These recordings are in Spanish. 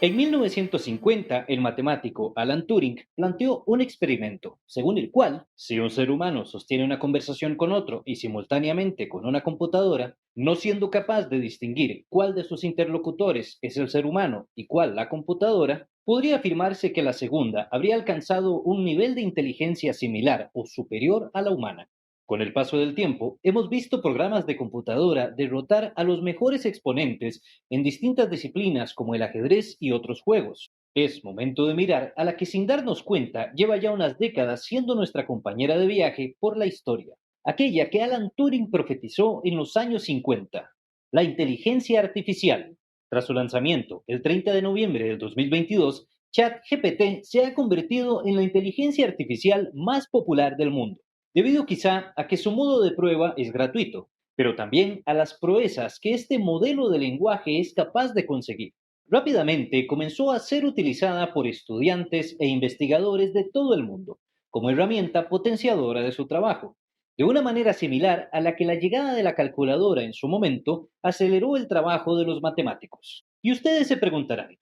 En 1950, el matemático Alan Turing planteó un experimento, según el cual, si un ser humano sostiene una conversación con otro y simultáneamente con una computadora, no siendo capaz de distinguir cuál de sus interlocutores es el ser humano y cuál la computadora, podría afirmarse que la segunda habría alcanzado un nivel de inteligencia similar o superior a la humana. Con el paso del tiempo, hemos visto programas de computadora derrotar a los mejores exponentes en distintas disciplinas como el ajedrez y otros juegos. Es momento de mirar a la que sin darnos cuenta lleva ya unas décadas siendo nuestra compañera de viaje por la historia, aquella que Alan Turing profetizó en los años 50, la inteligencia artificial. Tras su lanzamiento el 30 de noviembre del 2022, ChatGPT se ha convertido en la inteligencia artificial más popular del mundo, debido quizá a que su modo de prueba es gratuito, pero también a las proezas que este modelo de lenguaje es capaz de conseguir. Rápidamente comenzó a ser utilizada por estudiantes e investigadores de todo el mundo como herramienta potenciadora de su trabajo, de una manera similar a la que la llegada de la calculadora en su momento aceleró el trabajo de los matemáticos. Y ustedes se preguntarán,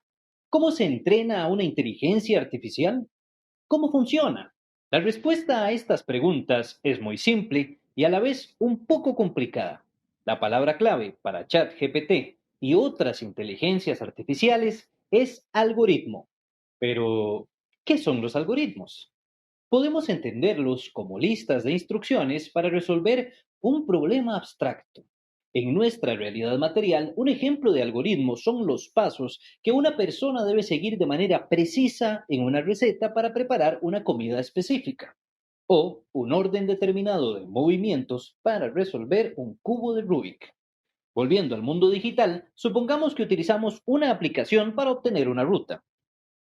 ¿cómo se entrena a una inteligencia artificial? ¿Cómo funciona? La respuesta a estas preguntas es muy simple y a la vez un poco complicada. La palabra clave para ChatGPT y otras inteligencias artificiales es algoritmo. Pero, ¿qué son los algoritmos? Podemos entenderlos como listas de instrucciones para resolver un problema abstracto. En nuestra realidad material, un ejemplo de algoritmo son los pasos que una persona debe seguir de manera precisa en una receta para preparar una comida específica, o un orden determinado de movimientos para resolver un cubo de Rubik. Volviendo al mundo digital, supongamos que utilizamos una aplicación para obtener una ruta.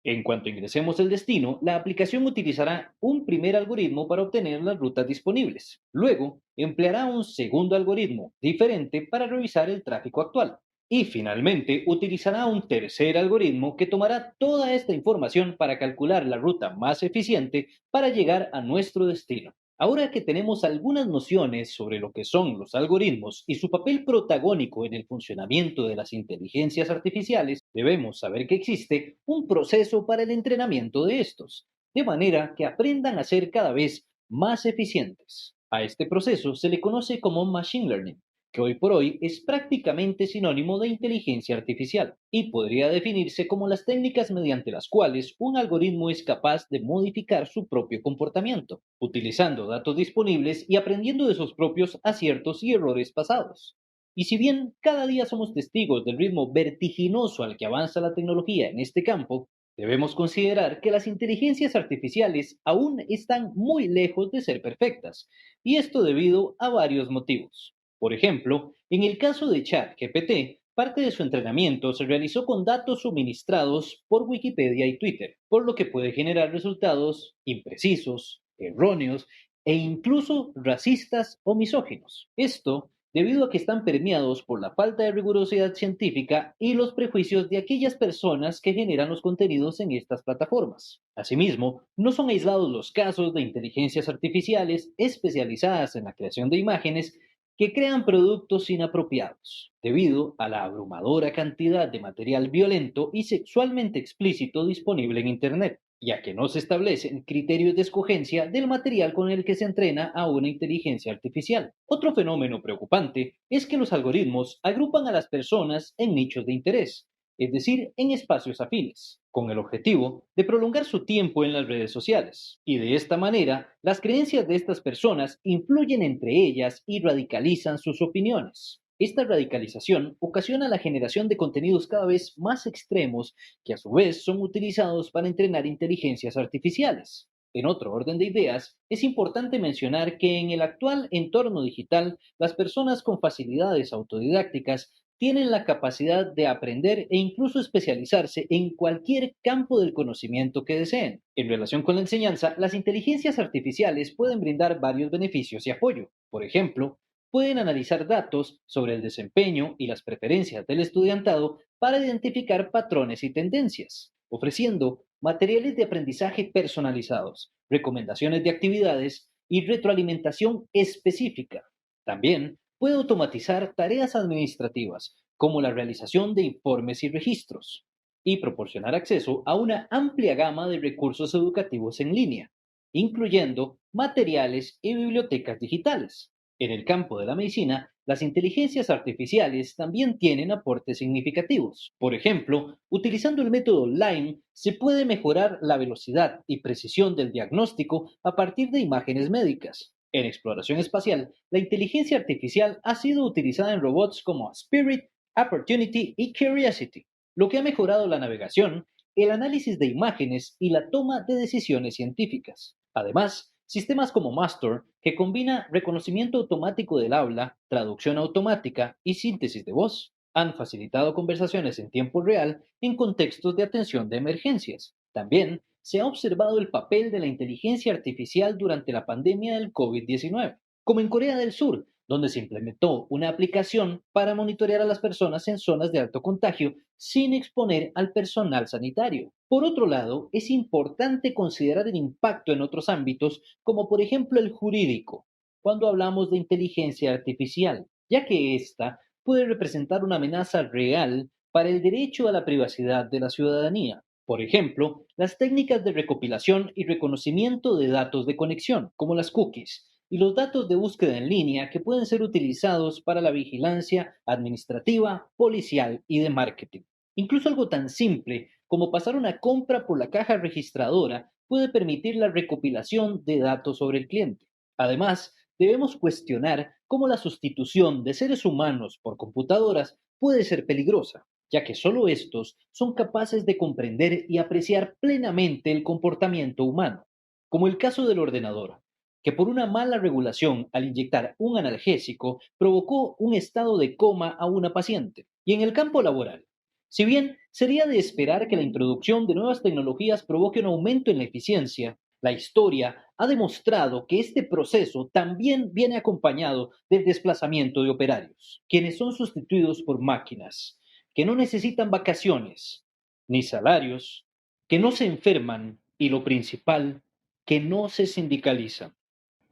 En cuanto ingresemos el destino, la aplicación utilizará un primer algoritmo para obtener las rutas disponibles. Luego, empleará un segundo algoritmo diferente para revisar el tráfico actual. Y finalmente, utilizará un tercer algoritmo que tomará toda esta información para calcular la ruta más eficiente para llegar a nuestro destino. Ahora que tenemos algunas nociones sobre lo que son los algoritmos y su papel protagónico en el funcionamiento de las inteligencias artificiales, debemos saber que existe un proceso para el entrenamiento de estos, de manera que aprendan a ser cada vez más eficientes. A este proceso se le conoce como Machine Learning, que hoy por hoy es prácticamente sinónimo de inteligencia artificial y podría definirse como las técnicas mediante las cuales un algoritmo es capaz de modificar su propio comportamiento, utilizando datos disponibles y aprendiendo de sus propios aciertos y errores pasados. Y si bien cada día somos testigos del ritmo vertiginoso al que avanza la tecnología en este campo, debemos considerar que las inteligencias artificiales aún están muy lejos de ser perfectas, y esto debido a varios motivos. Por ejemplo, en el caso de ChatGPT, parte de su entrenamiento se realizó con datos suministrados por Wikipedia y Twitter, por lo que puede generar resultados imprecisos, erróneos e incluso racistas o misóginos. Esto debido a que están permeados por la falta de rigurosidad científica y los prejuicios de aquellas personas que generan los contenidos en estas plataformas. Asimismo, no son aislados los casos de inteligencias artificiales especializadas en la creación de imágenes que crean productos inapropiados, debido a la abrumadora cantidad de material violento y sexualmente explícito disponible en Internet, ya que no se establecen criterios de escogencia del material con el que se entrena a una inteligencia artificial. Otro fenómeno preocupante es que los algoritmos agrupan a las personas en nichos de interés, es decir, en espacios afines, con el objetivo de prolongar su tiempo en las redes sociales. Y de esta manera, las creencias de estas personas influyen entre ellas y radicalizan sus opiniones. Esta radicalización ocasiona la generación de contenidos cada vez más extremos que a su vez son utilizados para entrenar inteligencias artificiales. En otro orden de ideas, es importante mencionar que en el actual entorno digital, las personas con facilidades autodidácticas tienen la capacidad de aprender e incluso especializarse en cualquier campo del conocimiento que deseen. En relación con la enseñanza, las inteligencias artificiales pueden brindar varios beneficios y apoyo. Por ejemplo, pueden analizar datos sobre el desempeño y las preferencias del estudiantado para identificar patrones y tendencias, ofreciendo materiales de aprendizaje personalizados, recomendaciones de actividades y retroalimentación específica. También puede automatizar tareas administrativas, como la realización de informes y registros. y proporcionar acceso a una amplia gama de recursos educativos en línea, incluyendo materiales y bibliotecas digitales. En el campo de la medicina, las inteligencias artificiales también tienen aportes significativos. Por ejemplo, utilizando el método Lyme se puede mejorar la velocidad y precisión del diagnóstico a partir de imágenes médicas. En exploración espacial, la inteligencia artificial ha sido utilizada en robots como Spirit, Opportunity y Curiosity, lo que ha mejorado la navegación, el análisis de imágenes y la toma de decisiones científicas. Además, sistemas como Master, que combina reconocimiento automático del habla, traducción automática y síntesis de voz, han facilitado conversaciones en tiempo real en contextos de atención de emergencias. También se ha observado el papel de la inteligencia artificial durante la pandemia del COVID-19, como en Corea del Sur, donde se implementó una aplicación para monitorear a las personas en zonas de alto contagio sin exponer al personal sanitario. Por otro lado, es importante considerar el impacto en otros ámbitos, como por ejemplo el jurídico, cuando hablamos de inteligencia artificial, ya que ésta puede representar una amenaza real para el derecho a la privacidad de la ciudadanía. Por ejemplo, las técnicas de recopilación y reconocimiento de datos de conexión, como las cookies, y los datos de búsqueda en línea que pueden ser utilizados para la vigilancia administrativa, policial y de marketing. Incluso algo tan simple como pasar una compra por la caja registradora puede permitir la recopilación de datos sobre el cliente. Además, debemos cuestionar cómo la sustitución de seres humanos por computadoras puede ser peligrosa, ya que solo estos son capaces de comprender y apreciar plenamente el comportamiento humano, como el caso del ordenador, que por una mala regulación al inyectar un analgésico provocó un estado de coma a una paciente. Y en el campo laboral, si bien sería de esperar que la introducción de nuevas tecnologías provoque un aumento en la eficiencia, la historia ha demostrado que este proceso también viene acompañado del desplazamiento de operarios, quienes son sustituidos por máquinas, que no necesitan vacaciones ni salarios, que no se enferman y lo principal, que no se sindicalizan.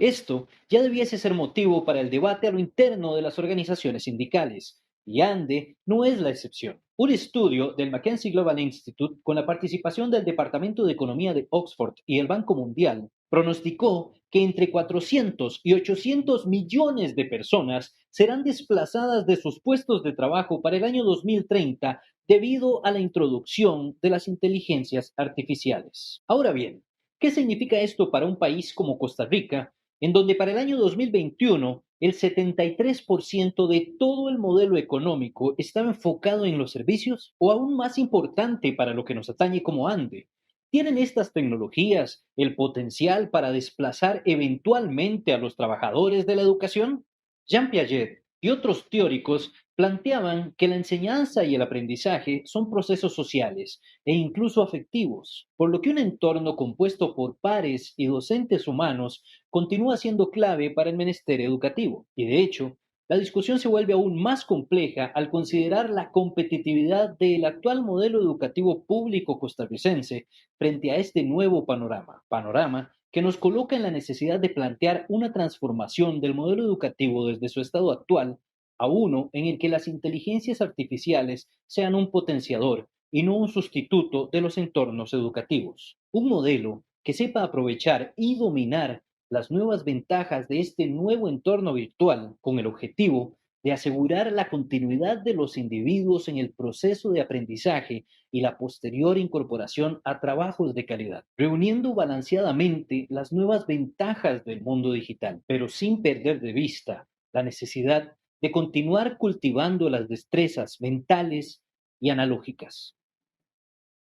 Esto ya debiese ser motivo para el debate a lo interno de las organizaciones sindicales, y ANDE no es la excepción. Un estudio del Mackenzie Global Institute, con la participación del Departamento de Economía de Oxford y el Banco Mundial, pronosticó que entre 400 y 800 millones de personas serán desplazadas de sus puestos de trabajo para el año 2030 debido a la introducción de las inteligencias artificiales. Ahora bien, ¿qué significa esto para un país como Costa Rica, en donde para el año 2021 el 73% de todo el modelo económico estaba enfocado en los servicios? O aún más importante para lo que nos atañe como ANDE, ¿tienen estas tecnologías el potencial para desplazar eventualmente a los trabajadores de la educación? Jean Piaget y otros teóricos planteaban que la enseñanza y el aprendizaje son procesos sociales e incluso afectivos, por lo que un entorno compuesto por pares y docentes humanos continúa siendo clave para el menester educativo. Y de hecho, la discusión se vuelve aún más compleja al considerar la competitividad del actual modelo educativo público costarricense frente a este nuevo panorama que nos coloca en la necesidad de plantear una transformación del modelo educativo desde su estado actual a uno en el que las inteligencias artificiales sean un potenciador y no un sustituto de los entornos educativos. Un modelo que sepa aprovechar y dominar las nuevas ventajas de este nuevo entorno virtual con el objetivo de asegurar la continuidad de los individuos en el proceso de aprendizaje y la posterior incorporación a trabajos de calidad, reuniendo balanceadamente las nuevas ventajas del mundo digital, pero sin perder de vista la necesidad de continuar cultivando las destrezas mentales y analógicas.